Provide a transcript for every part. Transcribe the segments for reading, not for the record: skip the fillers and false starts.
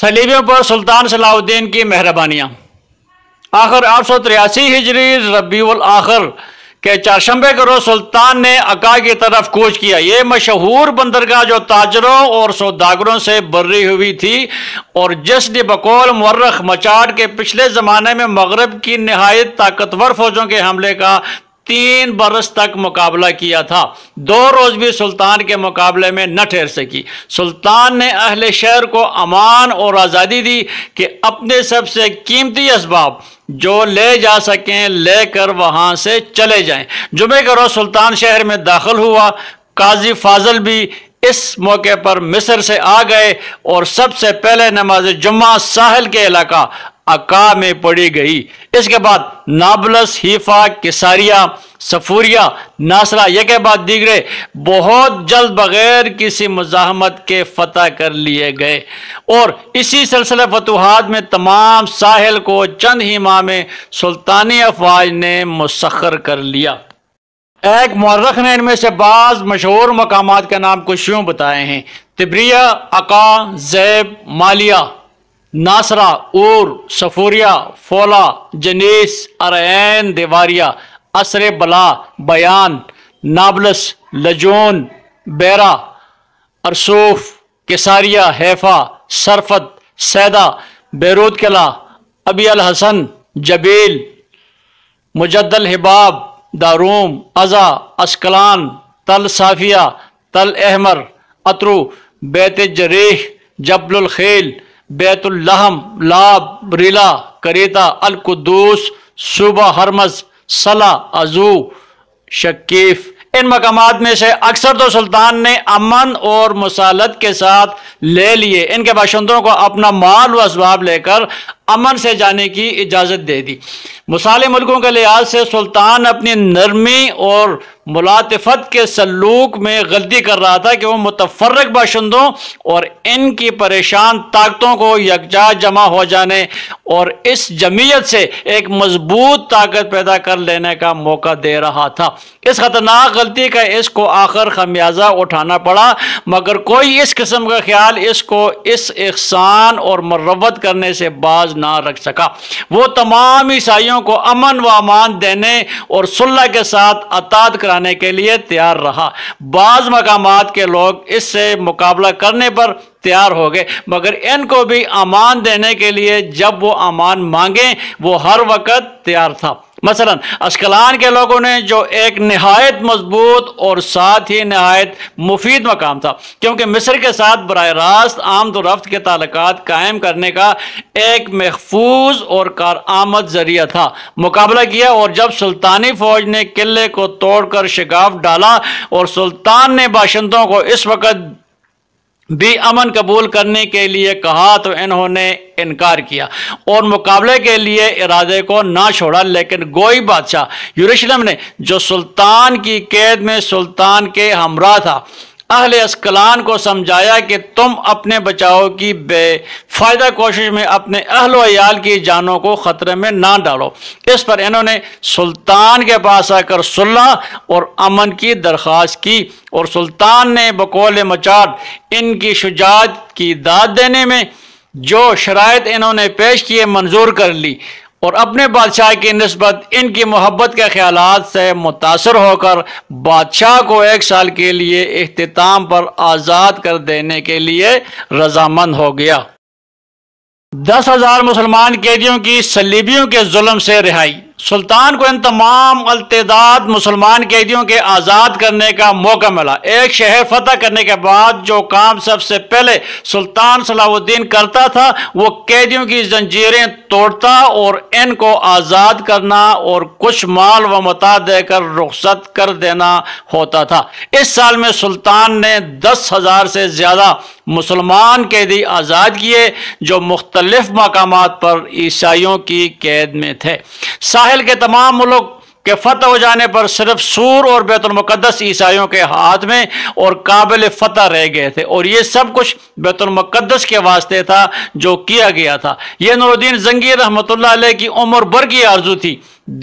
صلیبیوں پر سلطان صلاح الدین کی مہربانیاں۔ آخر 883 ہجری ربیع الاخر کے چہارشنبے کے روز سلطان نے عکا کی طرف کوچ کیا۔ یہ مشہور بندرگاہ جو تاجروں اور سوداگروں سے بھری ہوئی تھی اور جس نے بقول مورخ مچاٹ کے پچھلے زمانے میں مغرب کی نہایت طاقتور فوجوں کے حملے کا 3 برس تک مقابلہ کیا تھا، 2 روز بھی سلطان کے مقابلے میں نہ ٹھہر سکی۔ سلطان نے اہل شہر کو امان اور آزادی دی کہ اپنے سب سے قیمتی اسباب جو لے جا سکیں لے کر وہاں سے چلے جائیں۔ جمعے کے روز سلطان شہر میں داخل ہوا۔ قاضی فاضل بھی اس موقع پر مصر سے آ گئے اور سب سے پہلے نماز جمعہ ساحل کے علاقہ عکا میں پڑھی گئی۔ اس کے بعد نابلس، حیفا، کساریہ، صفوریہ، ناصرہ یہ کے بعد دیگرے بہت جلد بغیر کسی مزاحمت کے فتح کر لیے گئے اور اسی سلسلہ فتوحات میں تمام ساحل کو چند ہی ماہ میں سلطانی افواج نے مسخر کر لیا۔ ایک مورخ نے ان میں سے بعض مشہور مقامات کے نام کچھ یوں بتائے ہیں: تبریہ، عکا، زیب، مالیہ، ناصرہ، اور، صفوریہ، فولا، جنیس، ارعین، دیواریہ، عصر بلا، بیان، نابلس، لجون، بیرہ، ارسوف، کساریہ، حیفا، سرفت، سیدہ، بیروت قلعہ، ابی الحسن، جبیل، مجد الحباب، داروم، عزا، اسکلان، تل صافیہ، تل احمر، اترو، بیت جریح، جبل الخیل، بیت اللحم، لاب، ریلا، کریتا، القدوس، صوبہ ہرمز، صلہ، عزو، شکیف۔ ان مقامات میں سے اکثر تو سلطان نے امن اور مسالت کے ساتھ لے لیے۔ ان کے باشندوں کو اپنا مال و اسباب لے کر امن سے جانے کی اجازت دے دی۔ مسالم ملکوں کے لحاظ سے سلطان اپنی نرمی اور ملاطفت کے سلوک میں غلطی کر رہا تھا کہ وہ متفرق باشندوں اور ان کی پریشان طاقتوں کو یکجا جمع ہو جانے اور اس جمعیت سے ایک مضبوط طاقت پیدا کر لینے کا موقع دے رہا تھا۔ اس خطرناک غلطی کا اس کو آخر خمیازہ اٹھانا پڑا، مگر کوئی اس قسم کا خیال اس کو اس احسان اور مروت کرنے سے باز نہ رکھ سکا۔ وہ تمام عیسائیوں کو امن و امان دینے اور صلح کے ساتھ اطاعت کرانے کے لیے تیار رہا۔ بعض مقامات کے لوگ اس سے مقابلہ کرنے پر تیار ہو گئے، مگر ان کو بھی امان دینے کے لیے جب وہ امان مانگیں وہ ہر وقت تیار تھا۔ مثلا اسکلان کے لوگوں نے، جو ایک نہایت مضبوط اور ساتھ ہی نہایت مفید مقام تھا کیونکہ مصر کے ساتھ براہ راست آمد و رفت کے تعلقات قائم کرنے کا ایک محفوظ اور کارآمد ذریعہ تھا، مقابلہ کیا اور جب سلطانی فوج نے قلعے کو توڑ کر شگاف ڈالا اور سلطان نے باشندوں کو اس وقت بھی امن قبول کرنے کے لیے کہا تو انہوں نے انکار کیا اور مقابلے کے لیے ارادے کو نہ چھوڑا۔ لیکن گوئی بادشاہ یروشلم نے، جو سلطان کی قید میں سلطان کے ہمراہ تھا، اہل اسکلان کو سمجھایا کہ تم اپنے بچاؤ کی بے فائدہ کوشش میں اپنے اہل و عیال کی جانوں کو خطرے میں نہ ڈالو۔ اس پر انہوں نے سلطان کے پاس آ کر صلح اور امن کی درخواست کی اور سلطان نے بقول مچاٹ ان کی شجاعت کی داد دینے میں جو شرائط انہوں نے پیش کیے منظور کر لی اور اپنے بادشاہ کی نسبت ان کی محبت کے خیالات سے متاثر ہو کر بادشاہ کو 1 سال کے لیے اختتام پر آزاد کر دینے کے لیے رضامند ہو گیا۔ 10,000 مسلمان قیدیوں کی صلیبیوں کے ظلم سے رہائی۔ سلطان کو ان تمام التعداد مسلمان قیدیوں کے آزاد کرنے کا موقع ملا۔ ایک شہر فتح کرنے کے بعد جو کام سب سے پہلے سلطان صلاح الدین کرتا تھا وہ قیدیوں کی زنجیریں توڑتا اور ان کو آزاد کرنا اور کچھ مال و متاع دے کر رخصت کر دینا ہوتا تھا۔ اس سال میں سلطان نے 10,000 سے زیادہ مسلمان قیدی آزاد کیے جو مختلف مقامات پر عیسائیوں کی قید میں تھے۔ ساحل کے تمام ملک کے فتح ہو جانے پر صرف سور اور بیت المقدس عیسائیوں کے ہاتھ میں اور قابل فتح رہ گئے تھے اور یہ سب کچھ بیت المقدس کے واسطے تھا جو کیا گیا تھا۔ یہ نور الدین زنگی رحمۃ اللہ علیہ کی عمر بھر کی آرزو تھی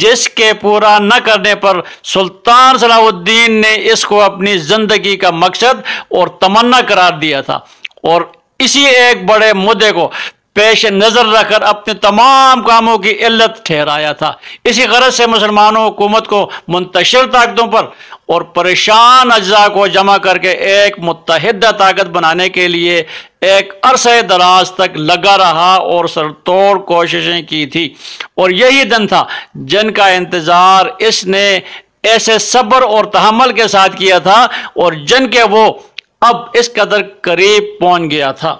جس کے پورا نہ کرنے پر سلطان صلاح الدین نے اس کو اپنی زندگی کا مقصد اور تمنا قرار دیا تھا اور اسی ایک بڑے مدعے کو پیش نظر رکھ کر اپنے تمام کاموں کی علت ٹھہرایا تھا۔ اسی غرض سے مسلمانوں حکومت کو منتشر طاقتوں پر اور پریشان اجزاء کو جمع کر کے ایک متحدہ طاقت بنانے کے لیے ایک عرصہ دراز تک لگا رہا اور سرتوڑ کوششیں کی تھی، اور یہی دن تھا جن کا انتظار اس نے ایسے صبر اور تحمل کے ساتھ کیا تھا اور جن کے وہ اب اس قدر قریب پہنچ گیا تھا۔